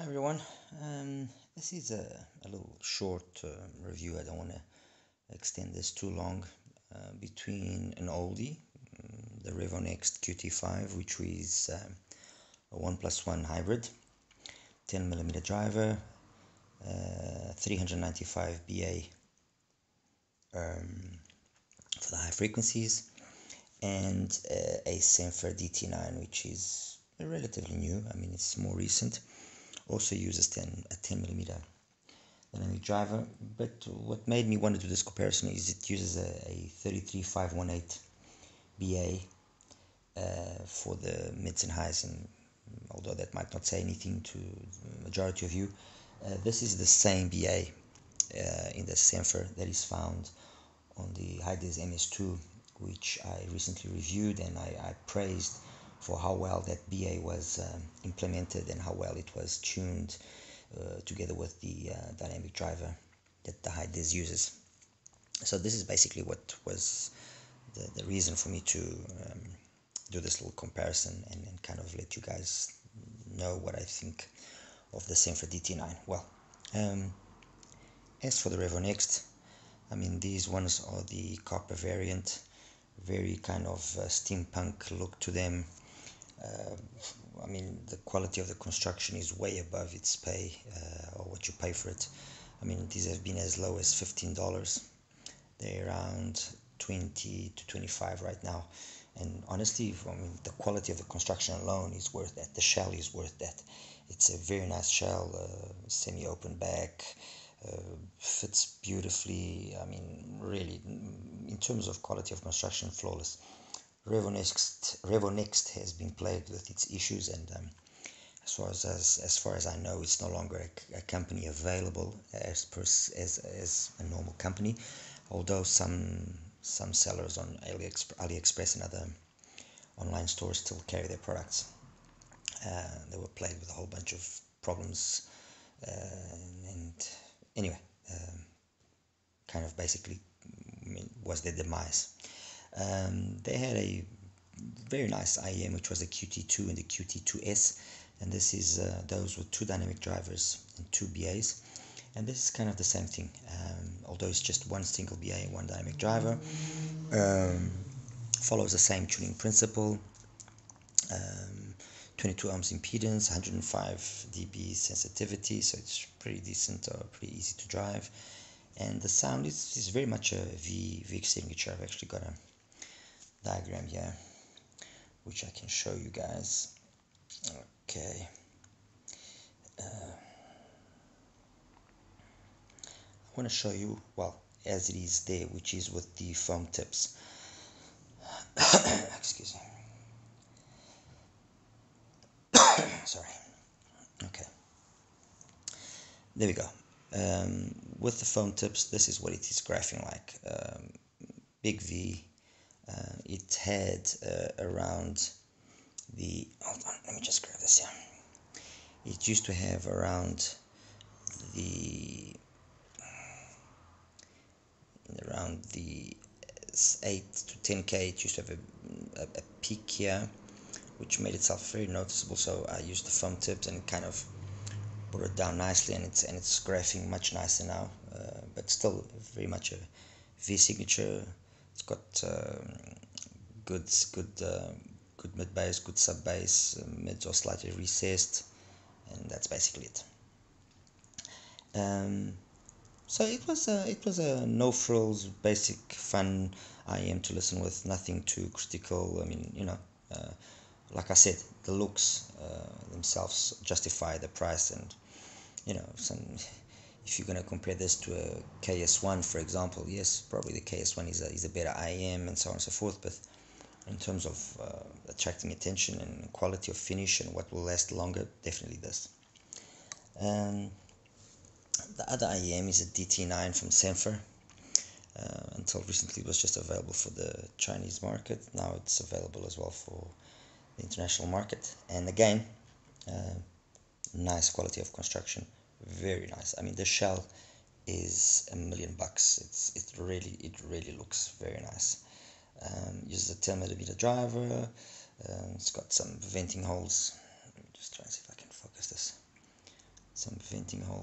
Hi everyone. This is a little short review. I don't want to extend this too long. Between an oldie, the Revonext QT5, which is a 1+1 hybrid, 10mm driver, 395 BA for the high frequencies, and a Sender DT9, which is relatively new. I mean, it's more recent. Also uses a 10mm dynamic driver, but what made me want to do this comparison is it uses a 33518 BA for the mids and highs, and although that might not say anything to the majority of you, this is the same BA in the Sender that is found on the Hidizs MS2, which I recently reviewed, and I praised for how well that BA was implemented and how well it was tuned together with the dynamic driver that the Hidizs uses. So this is basically what was the reason for me to do this little comparison and kind of let you guys know what I think of the Sender DT9. Well, as for the Revonext, I mean, these ones are the copper variant, very kind of steampunk look to them. I mean, the quality of the construction is way above its pay, or what you pay for it. I mean, these have been as low as $15. They're around 20 to 25 right now. And honestly, I mean, the quality of the construction alone is worth that. The shell is worth that. It's a very nice shell, semi-open back, fits beautifully. I mean, really, in terms of quality of construction, flawless. Revonext has been plagued with its issues, and as far as I know, it's no longer a company available as a normal company. Although some sellers on AliExpress and other online stores still carry their products. They were plagued with a whole bunch of problems, and anyway, kind of basically was their demise. They had a very nice IEM, which was the QT2 and the QT2S, and this is those with two dynamic drivers and two BAs, and this is kind of the same thing, although it's just one single BA and one dynamic driver. Follows the same tuning principle, 22 ohms impedance, 105 dB sensitivity, so it's pretty decent, or pretty easy to drive, and the sound is very much a V signature. I've actually got a diagram here which I can show you guys. Okay, I want to show you, well, as it is there, which is with the foam tips. Excuse me. Sorry. Okay, there we go. With the foam tips, this is what it is graphing like. Big V. It had around the, hold on, let me just grab this here. It used to have around the 8 to 10k. It used to have a peak here, which made itself very noticeable. So I used the foam tips and kind of brought it down nicely, and it's graphing much nicer now, but still very much a V signature. It's got good mid bass, good sub bass. Mids are slightly recessed, and that's basically it. So it was a no frills, basic fun IEM to listen with. Nothing too critical. I mean, like I said, the looks themselves justify the price, and if you're going to compare this to a KS1, for example, yes, probably the KS1 is a better IEM and so on and so forth, but in terms of attracting attention and quality of finish and what will last longer, definitely this. The other IEM is a DT9 from Sender. Until recently it was just available for the Chinese market. Now it's available as well for the international market, and again, nice quality of construction, very nice. I mean, the shell is $1,000,000. It really looks very nice. Uses a 10mm driver. It's got some venting holes. Let me just try and see if I can focus this.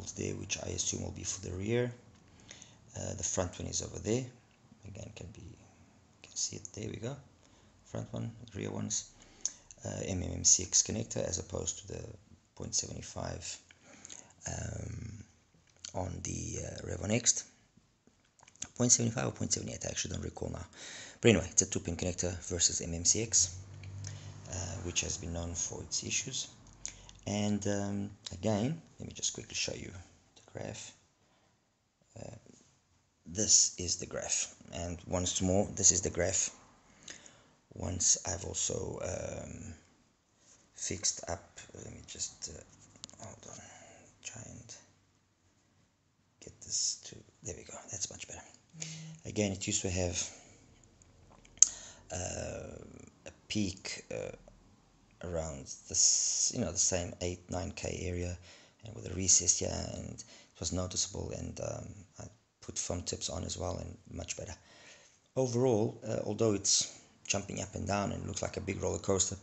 holds there, which I assume will be for the rear. The front one is over there. Again, can see it. There we go. Front one, rear ones. MMCX connector as opposed to the 0.75 on the Revonext. 0.75 or 0.78, I actually don't recall now. But anyway, it's a 2-pin connector versus MMCX, which has been known for its issues. And again, let me just quickly show you the graph. This is the graph, and once more, this is the graph. Once I've also fixed up, let me just hold on, try and get this to, there we go, that's much better. Again, it used to have a peak around this, the same 8-9K area, and with a recess here, and it was noticeable, and I put foam tips on as well, and much better. Overall, although it's jumping up and down and looks like a big roller coaster,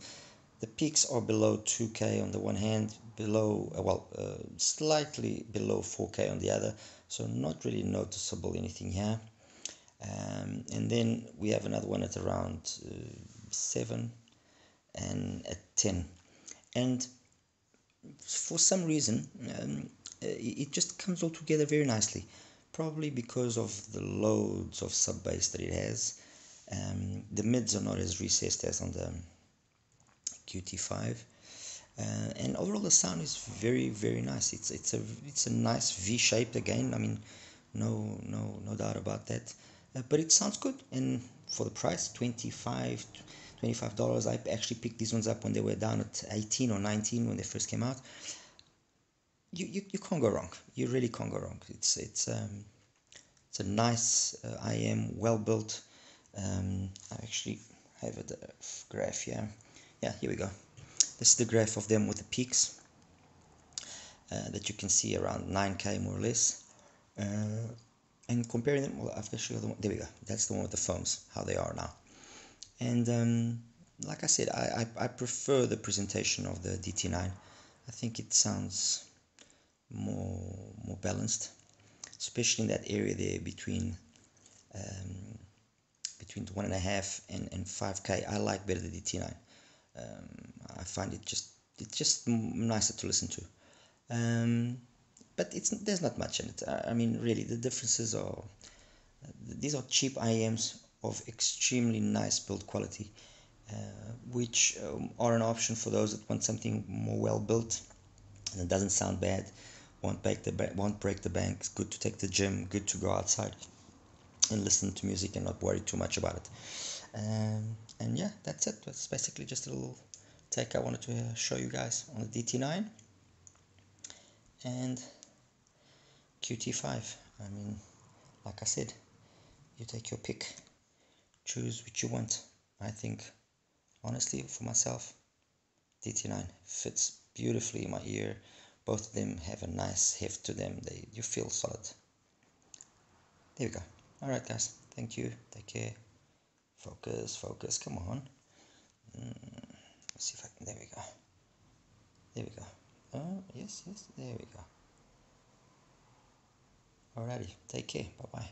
the peaks are below 2K on the one hand, below, slightly below 4K on the other, so not really noticeable anything here. And then we have another one at around 7 and at 10, and for some reason it just comes all together very nicely, probably because of the loads of sub bass that it has. The mids are not as recessed as on the QT5, and overall the sound is very, very nice. It's a nice V-shaped, again, I mean, no doubt about that, but it sounds good. And for the price, $25, I actually picked these ones up when they were down at 18 or 19 when they first came out. You can't go wrong. You really can't go wrong. It's a nice IM, well built. I actually have a graph here. Yeah, here we go. This is the graph of them with the peaks that you can see around 9K more or less. And comparing them, well, I've actually got the one, there we go. That's the one with the phones, how they are now. And like I said, I prefer the presentation of the DT9. I think it sounds more balanced, especially in that area there between 1.5 and 5K. I like better the DT9. I find it's just nicer to listen to. But there's not much in it. I mean, really, the differences are, these are cheap IEMs of extremely nice build quality, which are an option for those that want something more well built and it doesn't sound bad, won't break the bank. It's good to take to the gym, good to go outside and listen to music and not worry too much about it. And yeah, that's it. That's basically just a little take I wanted to show you guys on the DT9 and QT5. I mean, like I said, you take your pick, choose what you want. I think, honestly, for myself, DT9 fits beautifully in my ear. Both of them have a nice heft to them. You feel solid. There we go. Alright guys, thank you, take care. Focus, come on. Let's see if I can, there we go. Oh, yes, there we go. Alrighty, take care, bye-bye.